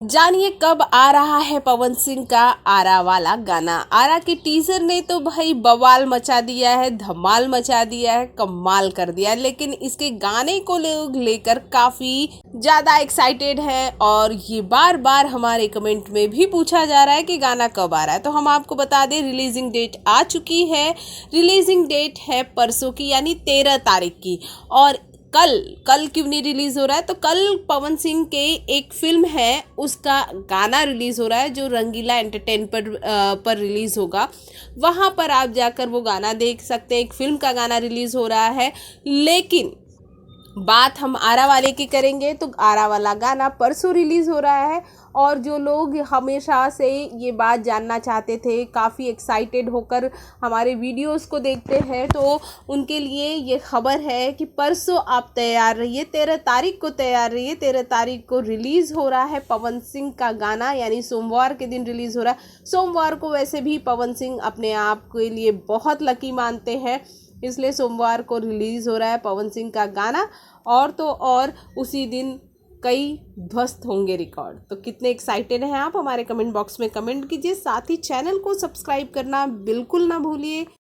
जानिए कब आ रहा है पवन सिंह का आरा वाला गाना। आरा के टीजर ने तो भाई बवाल मचा दिया है, धमाल मचा दिया है, कमाल कर दिया है। लेकिन इसके गाने को लोग लेकर काफी ज्यादा एक्साइटेड हैं और ये बार बार हमारे कमेंट में भी पूछा जा रहा है कि गाना कब आ रहा है। तो हम आपको बता दें, रिलीजिंग डेट आ चुकी है। रिलीजिंग डेट है परसों की, यानी 13 तारीख की। और कल क्यों नहीं रिलीज हो रहा है? तो कल पवन सिंह के एक फिल्म है, उसका गाना रिलीज हो रहा है, जो रंगीला एंटरटेन पर रिलीज होगा। वहां पर आप जाकर वो गाना देख सकते हैं। एक फिल्म का गाना रिलीज हो रहा है। लेकिन बात हम आरा वाले की करेंगे तो आरा वाला गाना परसों रिलीज हो रहा है। और जो लोग हमेशा से ये बात जानना चाहते थे, काफ़ी एक्साइटेड होकर हमारे वीडियोस को देखते हैं, तो उनके लिए ये खबर है कि परसों आप तैयार रहिए। 13 तारीख को तैयार रहिए। 13 तारीख को रिलीज़ हो रहा है पवन सिंह का गाना, यानी सोमवार के दिन रिलीज़ हो रहा है। सोमवार को वैसे भी पवन सिंह अपने आप के लिए बहुत लकी मानते हैं, इसलिए सोमवार को रिलीज़ हो रहा है पवन सिंह का गाना। और तो और उसी दिन कई ध्वस्त होंगे रिकॉर्ड। तो कितने एक्साइटेड हैं आप? हमारे कमेंट बॉक्स में कमेंट कीजिए। साथ ही चैनल को सब्सक्राइब करना बिल्कुल ना भूलिए।